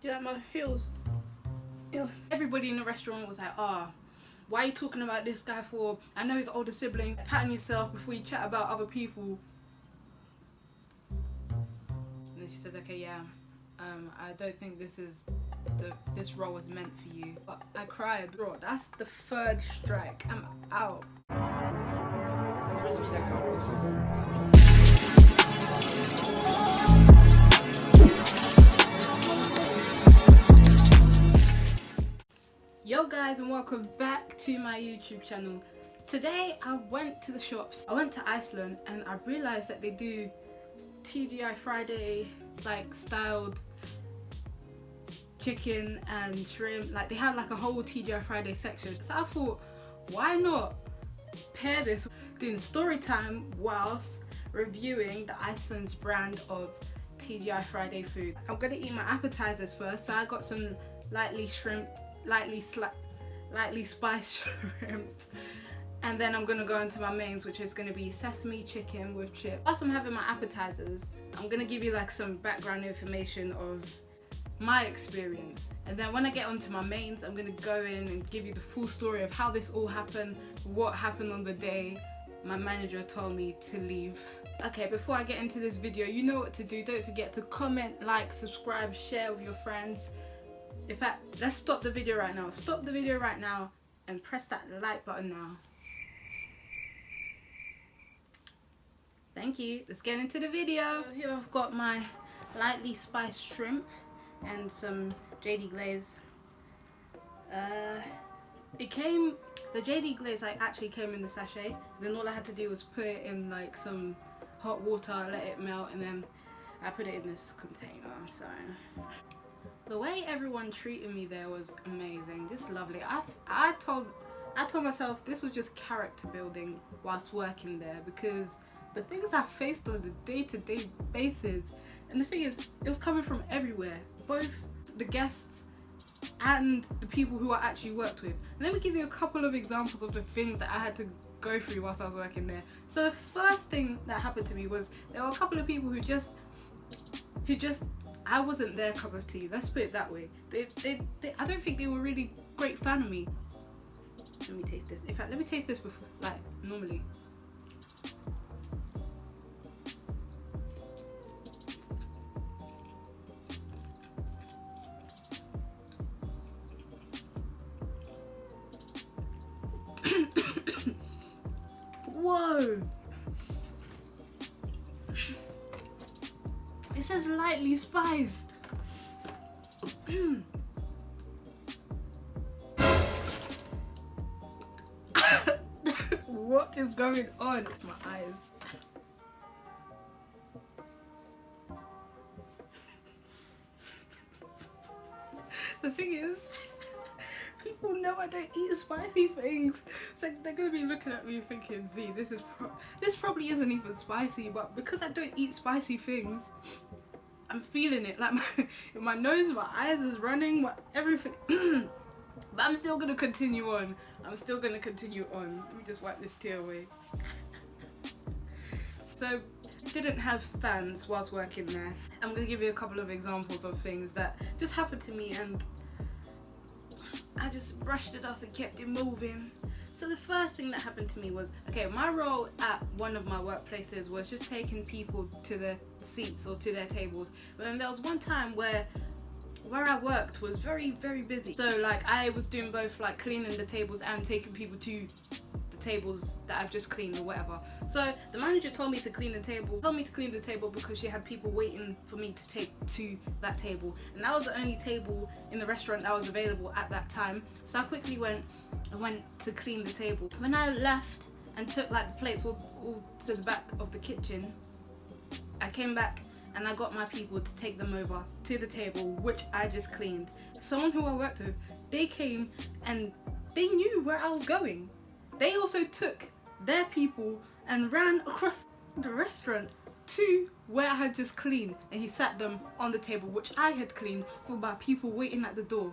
Yeah, my heels. Ew. Everybody in the restaurant was like, "Ah, why are you talking about this guy for? I know his older siblings. Pat on yourself before you chat about other people." And then she said, "Okay, yeah, I don't think this role was meant for you." But I cried. Bro, that's the third strike. I'm out. Yo guys, and welcome back to my YouTube channel. Today I went to the shops. I went to Iceland and I realized that they do TGI Friday like styled chicken and shrimp. Like they have like a whole TGI Friday section. So I thought, why not pair this with doing story time whilst reviewing the Iceland's brand of TGI Friday food. I'm gonna eat my appetizers first. So I got some lightly spiced shrimp, and then I'm gonna go into my mains, which is gonna be sesame chicken with chips. Whilst I'm having my appetizers, I'm gonna give you like some background information of my experience, and then when I get onto my mains, I'm gonna go in and give you the full story of how this all happened, what happened on the day my manager told me to leave. Okay, before I get into this video, you know what to do. Don't forget to comment, like, subscribe, share with your friends. In fact, let's stop the video right now. Stop the video right now and press that like button now. Thank you. Let's get into the video. Here I've got my lightly spiced shrimp and some JD glaze. The JD glaze actually came in the sachet. Then all I had to do was put it in like some hot water, let it melt, and then I put it in this container. So the way everyone treated me there was amazing, just lovely. I told myself this was just character building whilst working there, because the things I faced on a day-to-day basis, and the thing is, it was coming from everywhere, both the guests and the people who I actually worked with. And let me give you a couple of examples of the things that I had to go through whilst I was working there. So the first thing that happened to me was there were a couple of people who just I wasn't their cup of tea, let's put it that way. I don't think they were really great fan of me. Let me taste this. In fact, let me taste this before, like, normally. Whoa! It says lightly spiced. What is going on? My eyes. The thing is, people know I don't eat spicy things, so they're gonna be looking at me thinking, "Z, this probably isn't even spicy." But because I don't eat spicy things, I'm feeling it. Like my nose, my eyes is running, everything. But I'm still gonna continue on. Let me just wipe this tear away. So, didn't have fans whilst working there. I'm gonna give you a couple of examples of things that just happened to me, and I just brushed it off and kept it moving. So the first thing that happened to me was, okay, my role at one of my workplaces was just taking people to their seats or to their tables. But then there was one time where I worked was very, very busy. So like I was doing both, like cleaning the tables and taking people to the tables that I've just cleaned or whatever. So the manager told me to clean the table because she had people waiting for me to take to that table. And that was the only table in the restaurant that was available at that time. So I quickly went to clean the table. When I left and took like the plates all to the back of the kitchen, I came back and I got my people to take them over to the table which I just cleaned. Someone who I worked with, they came and they knew where I was going. They also took their people and ran across the restaurant to where I had just cleaned, and he sat them on the table which I had cleaned for my people waiting at the door.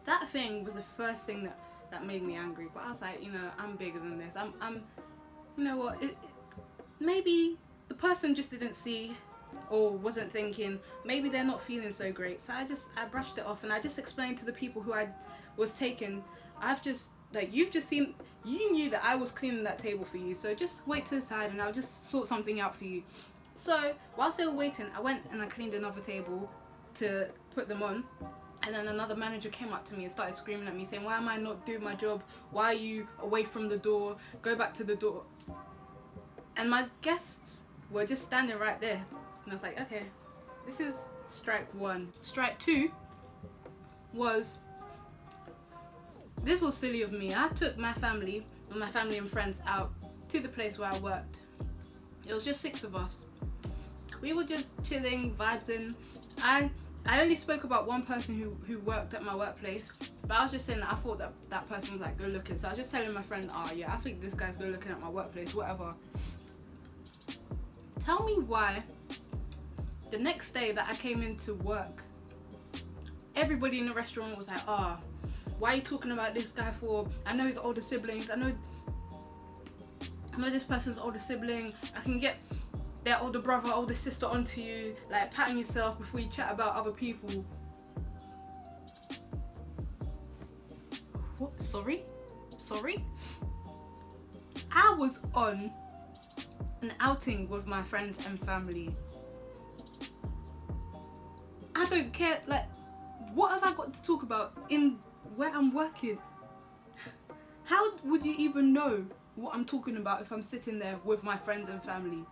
That thing was the first thing that made me angry, but I was like, you know, I'm bigger than this. I'm you know what, maybe the person just didn't see or wasn't thinking, maybe they're not feeling so great. So I brushed it off, and I just explained to the people who I was taking, you knew that I was cleaning that table for you, so just wait to the side and I'll just sort something out for you. So whilst they were waiting, I went and I cleaned another table to put them on. And then another manager came up to me and started screaming at me, saying, why am I not doing my job? Why are you away from the door? Go back to the door. And my guests were just standing right there. And I was like, okay, this is strike one. Strike two was, this was silly of me. I took my family and friends out to the place where I worked. It was just 6 of us. We were just chilling, vibing. I only spoke about one person who worked at my workplace, but I was just saying that I thought that person was like good looking. So I was just telling my friend, oh yeah, I think this guy's good looking at my workplace, whatever. Tell me why the next day that I came into work, everybody in the restaurant was like, oh, why are you talking about this guy for? I know his older siblings, I know this person's older sibling, I can get their older brother, older sister onto you, like patting yourself before you chat about other people. What? Sorry? I was on an outing with my friends and family. I don't care, like, what have I got to talk about in where I'm working? How would you even know what I'm talking about if I'm sitting there with my friends and family?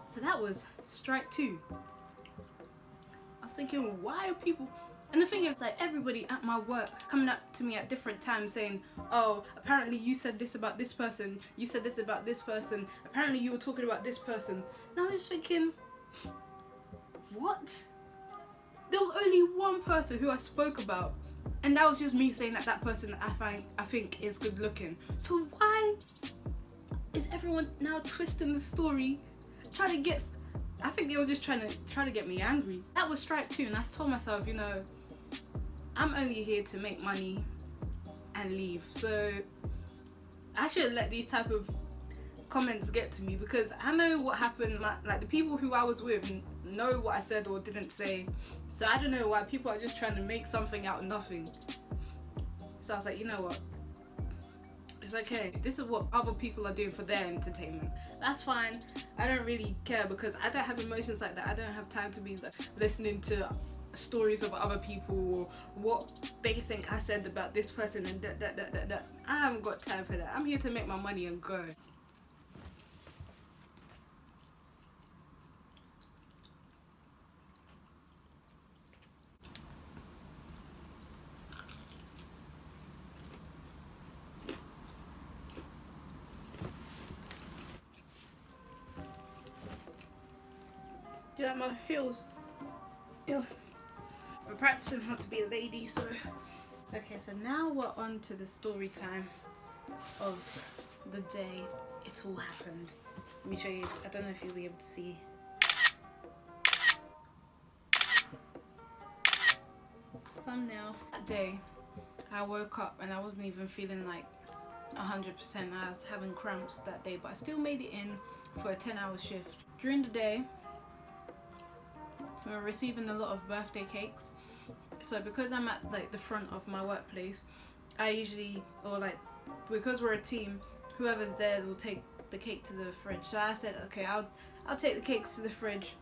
So that was strike two. I was thinking, why are people... And the thing is, like, everybody at my work coming up to me at different times saying, oh, apparently you said this about this person, you said this about this person, apparently you were talking about this person. And I was just thinking, what? There was only one person who I spoke about, and that was just me saying that person I think is good looking. So why is everyone now twisting the story, trying to get... I think they were just trying to get me angry. That was strike two, and I told myself, you know, I'm only here to make money and leave. So I shouldn't let these type of comments get to me, because I know what happened. Like the people who I was with know what I said or didn't say. So I don't know why people are just trying to make something out of nothing. So I was like, you know what? It's okay. This is what other people are doing for their entertainment. That's fine. I don't really care, because I don't have emotions like that. I don't have time to be listening to stories of other people or what they think I said about this person and that. I haven't got time for that. I'm here to make my money and go. Do you like my heels? Ew. We're practicing how to be a lady, so... Okay, so now we're on to the story time of the day it all happened. Let me show you. I don't know if you'll be able to see. Thumbnail. That day, I woke up and I wasn't even feeling like 100%. I was having cramps that day, but I still made it in for a 10-hour shift. During the day, we were receiving a lot of birthday cakes. So because I'm at like the front of my workplace, I usually, or like, because we're a team, whoever's there will take the cake to the fridge. So I said, okay, I'll take the cakes to the fridge.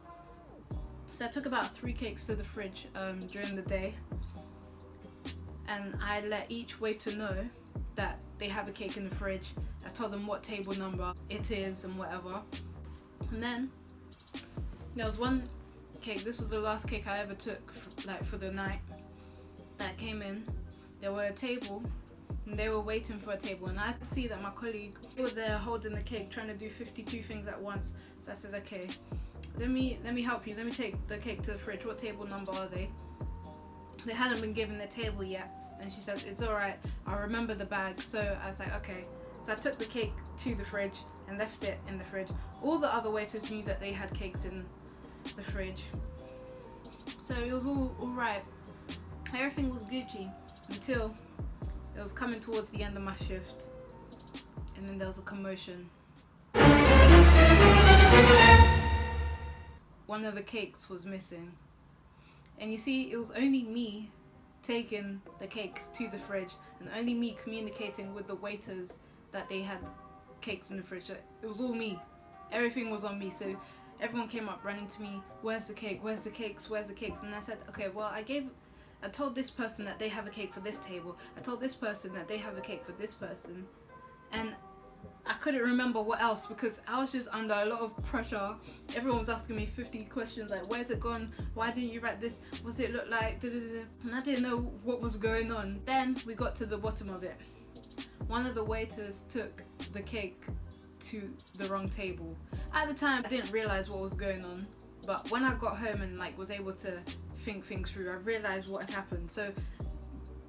So I took about 3 cakes to the fridge during the day, and I let each waiter know that they have a cake in the fridge. I told them what table number it is and whatever. And then there was one cake. This was the last cake I ever took for the night that came in. There were a table and they were waiting for a table, and I could see that my colleague, they were there holding the cake, trying to do 52 things at once. So I said, okay, let me help you, let me take the cake to the fridge. What table number are they? They hadn't been given the table yet, and she said, it's alright, I'll remember the bag. So I was like, okay. So I took the cake to the fridge and left it in the fridge. All the other waiters knew that they had cakes in the fridge, so it was all right. Everything was Gucci until it was coming towards the end of my shift, and then there was a commotion. one of the cakes was missing. And you see, it was only me taking the cakes to the fridge and only me communicating with the waiters that they had cakes in the fridge. So it was all me. Everything was on me. So everyone came up running to me, where's the cake, where's the cakes, where's the cakes? And I said, okay, well, I told this person that they have a cake for this table. I told this person that they have a cake for this person. And I couldn't remember what else because I was just under a lot of pressure. Everyone was asking me 50 questions like, where's it gone? Why didn't you write this? What's it look like? Da-da-da. And I didn't know what was going on. Then we got to the bottom of it. One of the waiters took the cake to the wrong table. At the time, I didn't realize what was going on. But when I got home and like was able to think things through, I realized what had happened. So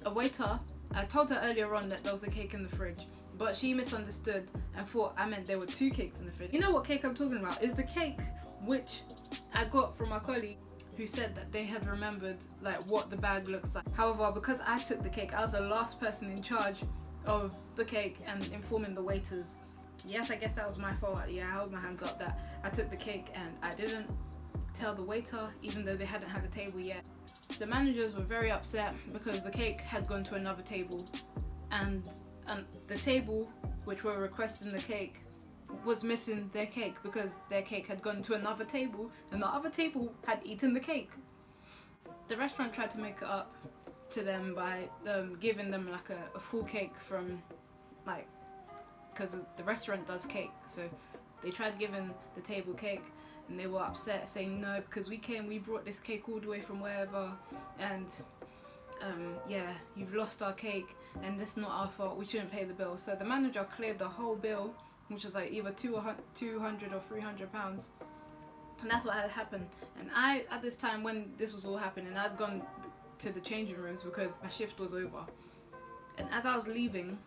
a waiter, I told her earlier on that there was a cake in the fridge, but she misunderstood and thought I meant there were 2 cakes in the fridge. You know what cake I'm talking about? It's the cake which I got from my colleague who said that they had remembered like what the bag looks like. However, because I took the cake, I was the last person in charge of the cake and informing the waiters. Yes, I guess that was my fault. Yeah, I hold my hands up that I took the cake and I didn't tell the waiter even though they hadn't had a table yet. The managers were very upset because the cake had gone to another table and the table which were requesting the cake was missing their cake because their cake had gone to another table and the other table had eaten the cake. The restaurant tried to make it up to them by giving them like a full cake from like, because the restaurant does cake, so they tried giving the table cake and they were upset saying no because we brought this cake all the way from wherever and yeah, you've lost our cake and this is not our fault, we shouldn't pay the bill. So the manager cleared the whole bill, which was like either 200 or 300 pounds, and that's what had happened. And I, at this time when this was all happening, I'd gone to the changing rooms because my shift was over. And as I was leaving,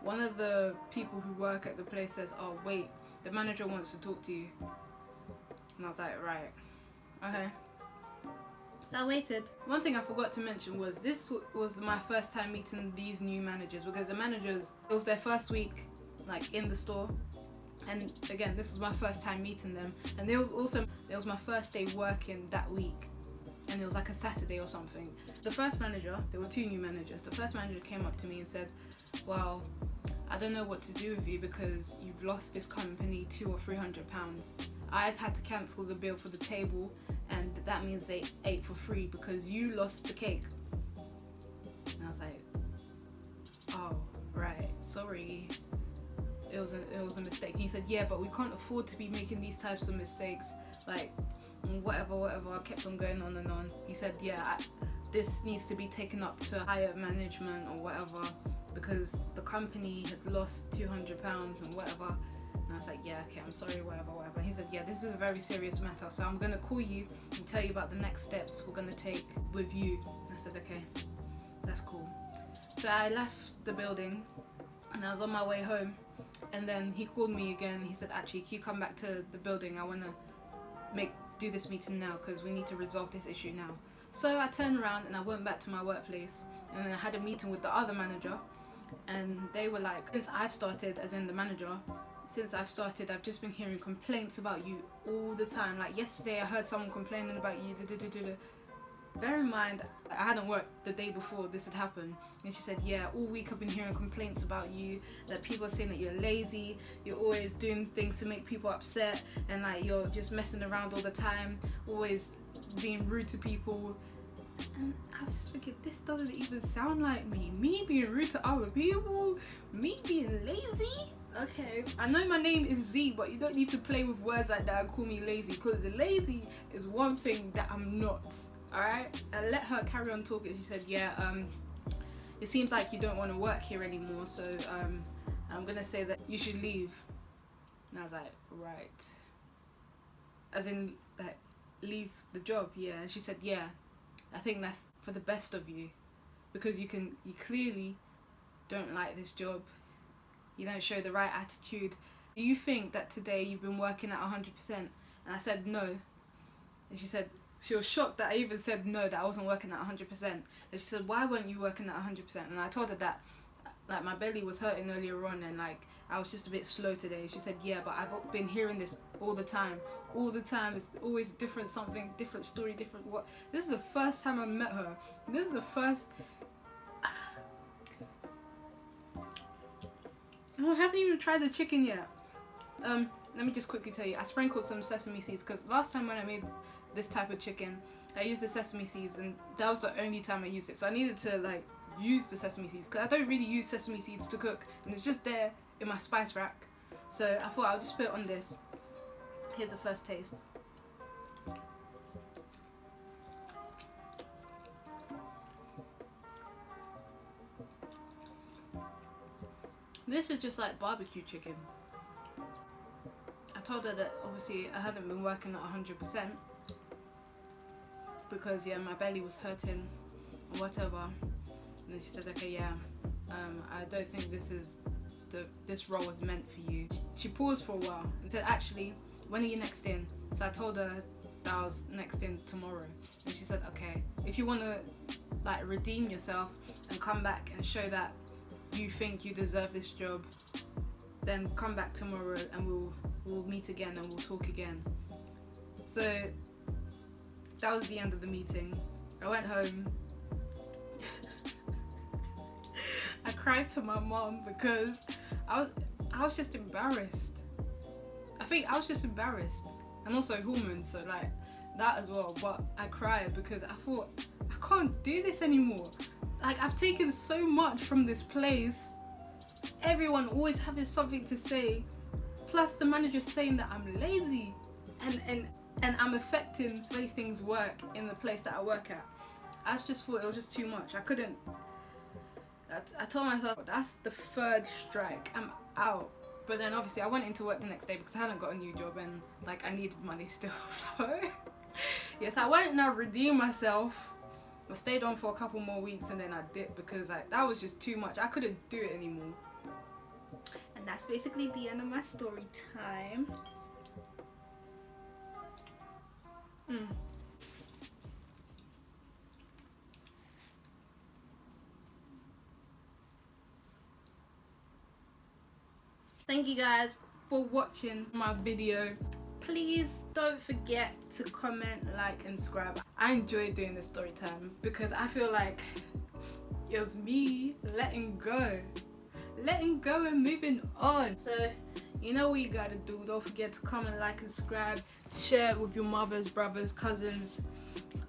one of the people who work at the place says, oh wait, the manager wants to talk to you. And I was like, right, okay. So I waited. One thing I forgot to mention was this was my first time meeting these new managers because the managers, it was their first week like in the store, and again this was my first time meeting them, and it was my first day working that week, and it was like a Saturday or something. The first manager, there were 2 new managers. The first manager came up to me and said, well, I don't know what to do with you because you've lost this company 200 or 300 pounds. I've had to cancel the bill for the table and that means they ate for free because you lost the cake. And I was like, oh right, sorry, it was a mistake. And he said, yeah, but we can't afford to be making these types of mistakes, like whatever. I kept on going on and on. He said, yeah, this needs to be taken up to higher management or whatever because the company has lost 200 pounds and whatever. And I was like, yeah, okay, I'm sorry, whatever. He said, yeah, this is a very serious matter, so I'm gonna call you and tell you about the next steps we're gonna take with you. And I said, okay, that's cool. So I left the building and I was on my way home, and then he called me again. He said, actually, can you come back to the building? I wanna do this meeting now because we need to resolve this issue now. So I turned around and I went back to my workplace and then I had a meeting with the other manager, and they were like, since I've started, as in the manager, since I've started, I've just been hearing complaints about you all the time. Like yesterday I heard someone complaining about you. Bear in mind, I hadn't worked the day before this had happened. And she said, yeah, all week I've been hearing complaints about you, that people are saying that you're lazy, you're always doing things to make people upset, and like you're just messing around all the time, always being rude to people. And I was just thinking, this doesn't even sound like me. Me being rude to other people, me being lazy. Okay, I know my name is Z, but you don't need to play with words like that and call me lazy, because lazy is one thing that I'm not. Alright? I let her carry on talking. She said, yeah, it seems like you don't want to work here anymore, so I'm gonna say that you should leave. And I was like, right. As in, like, leave the job, yeah. And she said, yeah, I think that's for the best of you, because you clearly don't like this job. You don't show the right attitude. Do you think that today you've been working at 100%? And I said no. And she said, she was shocked that I even said no, that I wasn't working at 100%. And she said, why weren't you working at 100%? And I told her that like my belly was hurting earlier on, and like I was just a bit slow today. She said, yeah, but I've been hearing this all the time. It's always different, something, different story, different what. This is the first time I met her. This is the first. I haven't even tried the chicken yet. Let me just quickly tell you, I sprinkled some sesame seeds because last time when I made this type of chicken, I used the sesame seeds, and that was the only time I used it. So I needed to like use the sesame seeds because I don't really use sesame seeds to cook, and it's just there in my spice rack. So I thought I'll just put it on this. Here's the first taste. This is just like barbecue chicken. I told her that obviously I hadn't been working at 100% because yeah, my belly was hurting or whatever. And then she said, okay, yeah, I don't think this role was meant for you. She paused for a while and said, actually, when are you next in? So I told her that I was next in tomorrow, and she said, okay, if you want to like redeem yourself and come back and show that you think you deserve this job, then come back tomorrow and we'll meet again and we'll talk again. So that was the end of the meeting. I went home. I cried to my mom because I was just embarrassed. I think I was just embarrassed, and also hormones, so like that as well. But I cried because I thought, I can't do this anymore. Like, I've taken so much from this place. Everyone always having something to say, plus the manager saying that I'm lazy and I'm affecting the way things work in the place that I work at. I just thought it was just too much. I couldn't. I told myself, that's the third strike, I'm out. But then obviously I went into work the next day because I hadn't got a new job and like I needed money still. So yes, I went and I redeemed myself. I stayed on for a couple more weeks and then I dipped because like that was just too much. I couldn't do it anymore. And that's basically the end of my story time. Thank you guys for watching my video. Please don't forget to comment, like and subscribe. I enjoy doing this story time because I feel like it was me letting go and moving on. So you know what you gotta do. Don't forget to comment, like and subscribe. Share it with your mothers, brothers, cousins,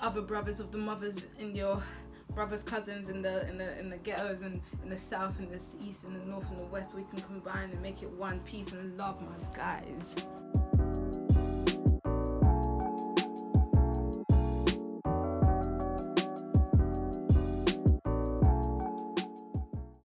other brothers of the mothers in your brothers, cousins in the ghettos and in the south, in the east, in the north and the west. We can combine and make it one piece and love, my guys.